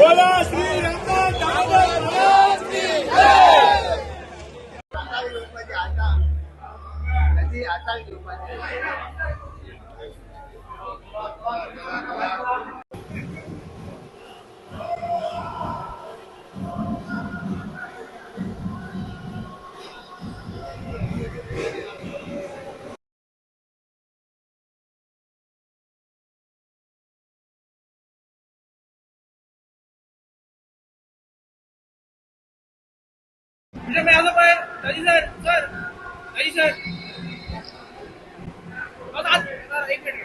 बोला श्री रंगनाथ दामोदर महाराज की जय। मैं आलो पर दादी सर बस आज सर एक मिनट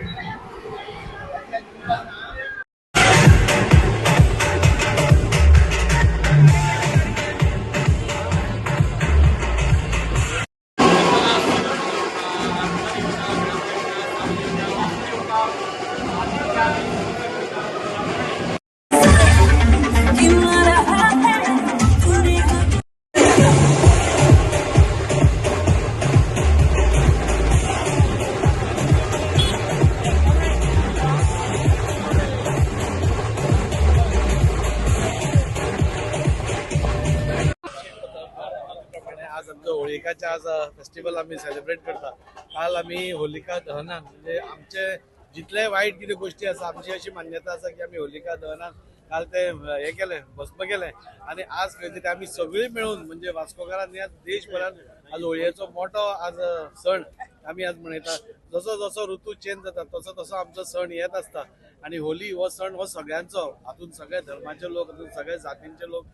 आज आमचं होळिकाचे आज फेस्टिवल आम्ही सेलिब्रेट करता। काल आम्ही होलिका दहनान म्हणजे आमचे जितले वाईट कितें गोष्टी आसा आमची अशी मान्यता आसा की आम्ही होलिका दहनान काल ते हे केले भस्म केले आणि आज खंय तरी आमी सगळी मिळून म्हणजे वास्कोकारांनी आज देशभरात आज होळयेचो मोठो आज सण आम्ही आज मनयता। जसो जसो ऋतू चेंज जाता तसो तसो आमचो सण येत असता आणि होली हो सण हो सगळ्यांचो हातून सगळे धर्माचे लोक हातून सगळे जातींचे लोक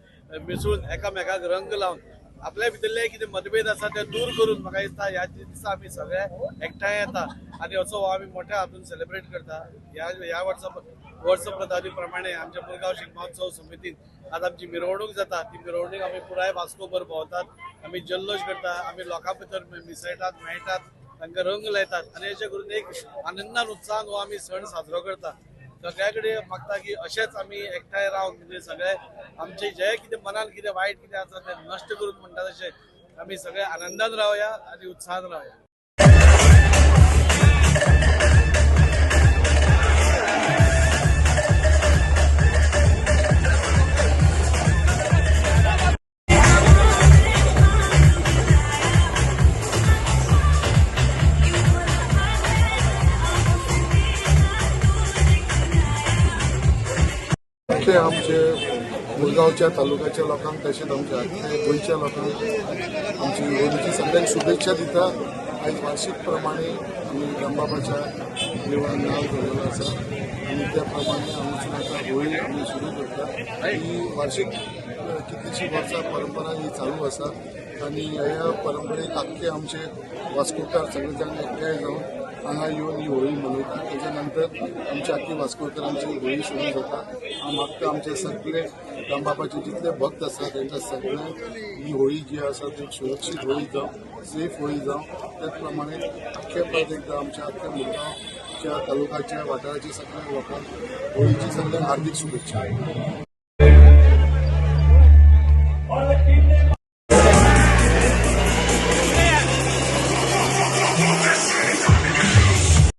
मिसळून एकामेकाक रंग लावन आपल्या भितरले कितें मतभेद आसा ते दूर करून म्हाका दिसता ह्या दिसा आमी सगळे एकठांय येता आणि असो हो आमी मोठ्या हातून सेलिब्रेट करता। ह्या वर्षप्रधानी प्रमाणे आमच्या मुरगांव शिगमोत्सव महोत्सव समितीन आज आमची मिरवणूक जाता। ती मिरवणूक आमी पुराय वास्कोभर भोंवतात, आमी जल्लोष करता, आमी लोकां भितर मिसळटात मेळटात, तांकां रंग लायतात आणि अशें करून एक आनंदान उत्साहान हो आमी सण साजरो करता। सगळ्या कडेन मागता की अशेंच आमी एकठांय रावन म्हणजे सगळे आमचे जे कितें मनान कितें वायट कितें आसा ते नश्ट करून म्हणटा तशें आमी सगळे आनंदान रावया आणि उत्साहान रावया। ते आमचे मुरगांवच्या तालुक्याच्या लोकांक तशेंच आमच्या गोंयच्या लोकांक आमची होळीची सगळ्यांक शुभेच्छा दिता। आयज वार्षिक प्रमाणे आमी दामबाबाच्या देवळान नांव दवरलेलो आसा आनी त्या प्रमाणे आमची आतां होळी आमी सुरू करता। ही वार्षिक कितलीशीं वर्सां परंपरा ही चालू आसा आनी ह्या परंपरेक आख्खे आमचे वास्कोकार सगळे जाण एकठांय जावन हांगा येवन ही होळी मनयता। तेच्या नंतर आमच्या आख्खी वास्कोकारांची होळी सुरू जाता। हांव मागता आमचे सगळे दामबाबाचे जितले भक्त आसा तेंकां सगळ्यांक ही होळी जी आसा ती सुरक्षीत होळी जावं, सेफ होळी जावं। त्याच प्रमाणे अख्खे परत एकदां आमच्या अख्ख्या मुरगांवच्या तालुक्याच्या वाठाराच्या सगळ्या लोकांक होळीची सगळ्यांक हार्दिक शुभेच्छा।